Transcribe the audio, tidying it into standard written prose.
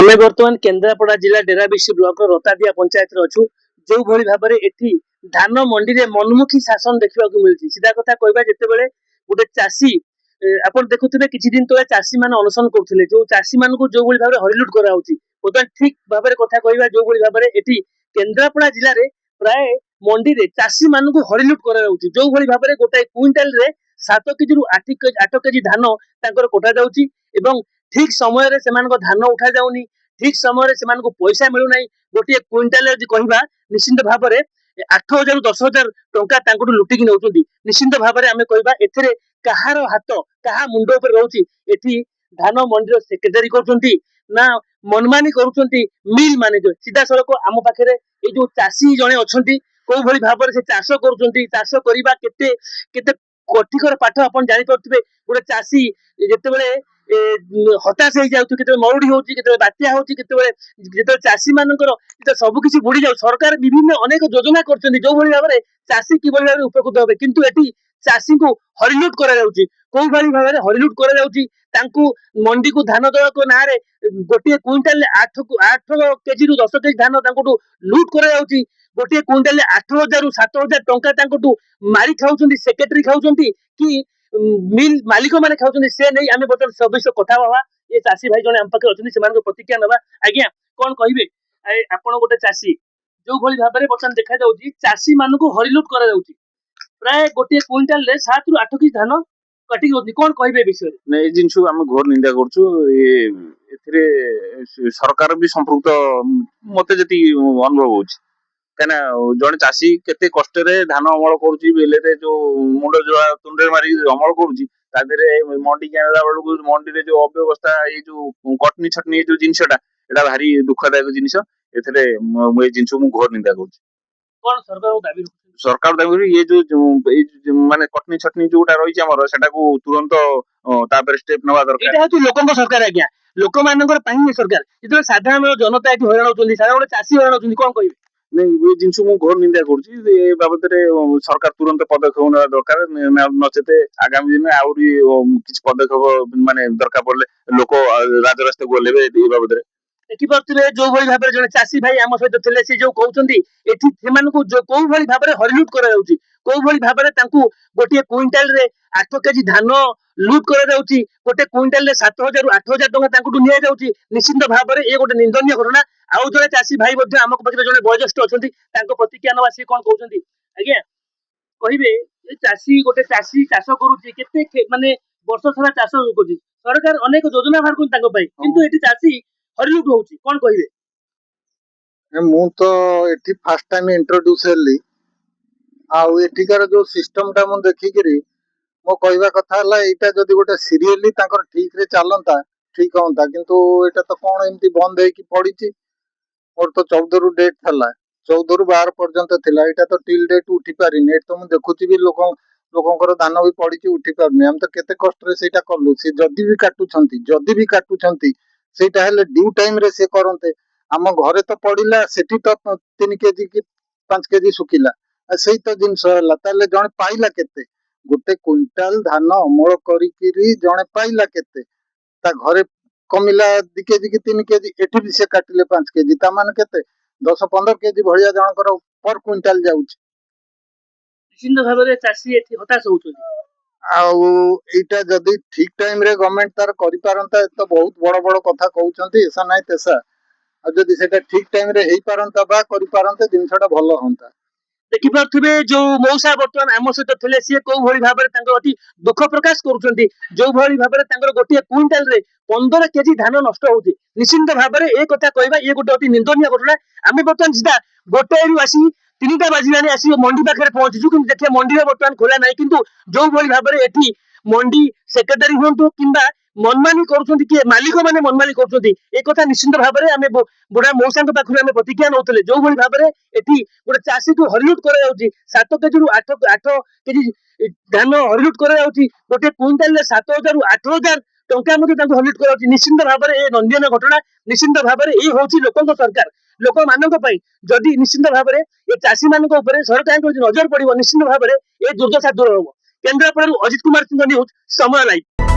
आमे बर्तमान केन्द्रापड़ा जिला डेराबिशी ब्लॉक रतादिया पंचायत अच्छु जो भली भाव एठी धान मंडी रे मनमुखी शासन देखा मिलती सीधा कथा कहबा जितेबाला गोटे चाषी आपण देखुथिबे किछि दिन तले चाषी माने अनशन करथिले जो चाषी मानकु जो भली भाव हरिलुट करा होउची बर्तमान ठीक भाव कथा कहबा जो भली भाव एठी केन्द्रापड़ा जिले रे प्राय मंडी रे चाषी मानकु हरिलुट करा होउची जो भली भाव गोटे क्विंटाल रे 7 केजी रु 8 केजी धान तांकर कोटा जाउची एवं ठीक समय रे सेमानको धान उठा जाउनी ठीक समय रे सेमानको पैसा मिलु नै गोटे क्विंटाल जदि कहबा निश्चित भाव रे 8,000 रु 10,000 टंका तांकटु लुटी कि नउचंदी निश्चित भाव रे आमे कहबा एथिरे कहार हाथ कहा मुंडो पर रहउची एठी धान मंडी रो सेक्रेटरी करचंती ना मनमानी करूचंती मिल मैनेजर सीधा सड़क आम पाखरे ए जो चाषी जणे अछंती को भली भाव से चाष करूचंती चाष करिबा केते केते कठिकर पाठ आपण जानि परथिबे गोटे चाषी जेतेबेले हताश हो जाउथि केते मरुडी होउची केते बात्या होउची केते जेते चाषी मानकर सब किछि बुडी जाउ सरकार विभिन्न अनेक योजना करचंती जो भली भाबरे चाषी कि भली भाबरे उपकृत होबे किंतु एठी चाषी को हरिलुट करा जाउची कोइ भली भाबरे हरिलुट करा जाउची तांकु मंडी को धान दवा को नारे गोटे क्विंटाल 8 केजी रु 10 केजी धान तांकुटु लूट करा जाउची गोटे क्विंटाल 8,000 रु 7,000 टंका तांकुटु मारी खाउचंती सेक्रेटरी खाउचंती कि मिल मालिक माने खाउचंती से नै आमे बतन सबसे कथा बाबा ये चाषी भाई जने हम पाखे अछंती सेमान प्रतिक्रिया नबा आज्ञा कोन कहिबे आपण गोटे चाषी जो भली भाबरे बतन देखा जाउची चाषी मानको हरिलुट करा जाउची प्राय गोटे क्विंटाल रे 7 रु 8 केजी धान कटि होती कोन कहिबे विषय नै ए जिंसु हम घोर निंदा करछु एथिरे सरकार भी संपृक्त मते जति अनुभव होछि कना जने चाषी केते कष्ट रे धान अमल करूची बेले रे जो मुंड जो तुंडे मारी अमल करूची तादेरे मंडी केनला बेलु मंडी रे जो अव्यवस्था ए जो कटनी छटनी जो जिंसटा एटा भारी दुखदायक जिंस एथिरे ए जिंसु मु घोर निंदा करछु कोन सरकार दाबी ये जो माने कटनी छटनी जोटा रही हमर सेटा को तुरंत तापर स्टेप नवा दरकार एटा हेतु लोकन सरकार आज्ञा लोक मानकर पाही सरकार जेतो साधारण जनता एठी हैरान होचंदी साधारण चाषी हैरान होचंदी कोन कहिबे नहीं ये जिनसु मु घोर निंदा करछि ए बाबत रे सरकार तुरंत पदक्षेप नेवा दरकार नचेते आगामी दिन आउरी किछ पदक्षेप माने दरकार पड़ले लोक राजरास्ता को लेबे ए बाबत रे देखि परथिबे जो भली भाबरे जने चाषी भाई आम सहित थिले से जो कहउचंदी एठी सेमानकु जो को भली भाबरे हरिलुट करा जाउची को भली भाबरे तांकु गोटे क्विंटाल रे 8 केजी धान लूट करा जाउची गोटे क्विंटाल रे 7,000 रु 8,000 टका तांकुटु निया जाउची निश्चित भाबरे ए गोटे निंदनीय घटना आउ जने चाषी भाई मध्ये हमक पाखरे जने वयोज्येष्ठ अछंती तांको प्रतिक्रिया नवा से कोन कहउचंदी आज्ञा कहिबे ए चाषी गोटे चाषी चाष करूची केते माने वर्ष सारा चाष करूची सरकार अनेक योजना बाहर कोन तांको पई किंतु एठी चाषी हरिलुट होउची कोन कहिबे मु तो एठी फर्स्ट टाइम इंट्रोड्यूस हेली आउ एठिकार जो सिस्टम टा मु देखि करी मो कहबा कथा हला एटा जदी गोटे सीरियली ताकर ठीक रे चलंता ठीक होंता किंतु एटा तो कोन एमती बंद हे कि पड़ीची और तो 14 रु डेट थला 14 रु 12 पर्यंत थिला एटा तो टिल डेट उठी पारी नेट तो मु देखुची भी लोकंकर दान भी पड़ीची उठी पारनी हम तो केते कष्ट रे सेटा करलु से जदी भी काटुछंती सेटा हेले ड्यू टाइम रे से करंते आम घरे तो पड़िला सेठी तो 3 केजी की 5 केजी सुखिला सही तो जिनस हला ताले जणे पाइला केते गोटे क्विंटाल धान अमल करिकिरी जणे पाइला केते ता घरे कमिला 2 केजी की 3 केजी एठी भी से काटिले 5 केजी ता मान केते 10-15 केजी भलिया जनकर पर क्विंटाल जाउची निश्चित भाबरे चाषी एठी हताश होउछोदी आउ एटा जदी ठीक टाइम रे गवर्नमेंट तार करि पारंता तो बहुत बड़ बड़ कथा कहउचंती ऐसा नाही तेसा आ जदी सेटा ठीक टाइम रे हेई पारंता बा करि पारंते जिनसटा भलो होंता देखि परथिबे जो मौसा वर्तमान आम सहित थिले से को भली भाबरे तांको अति दुख प्रकाश करूछंती जो भली भाबरे तांकर गोटे क्विंटाल रे 15 केजी धान नष्ट होउची निश्चित भाबरे ए कथा कहबा ए गोटे अति निंदनीय घटना आमे वर्तमान सीधा गोटे रु आसी 3टा बाजिलानी आसी मंडी पाखरे पहुंचीछु किंतु देखिए मंडी रे वर्तमान खोला नाही किंतु जो भली भाबरे एठी मंडी सेक्रेटरी होंतु किंबा मनमानी करूछंती कि मालिक माने मनमानी करूछंती ए कथा निश्चित भाबरे आमे बुढा मौसांक पाखरे आमे प्रतिक्रिया नउतले जो भली भाबरे एठी गोटे चाषी को हरिलुट करा जाउची 7 केजी रु 8 केजी धान हरिलुट करा जाउची गोटे क्विंटाल रे 7,000 रु 8,000 टंका मध्ये तांको हरिलुट करा जाउची निश्चित भाबरे ए नंदनीय घटना निश्चित भाबरे ए होउची लोकन सरकार लोक मानक पई जदी निश्चित भाबरे ए चाषी मानक ऊपर सरकार को नजर पड़िबो निश्चित भाबरे ए दुर्दशा दूर होबो केन्द्रापड़ा अजित कुमार सिंह न्यूज समय लाइव।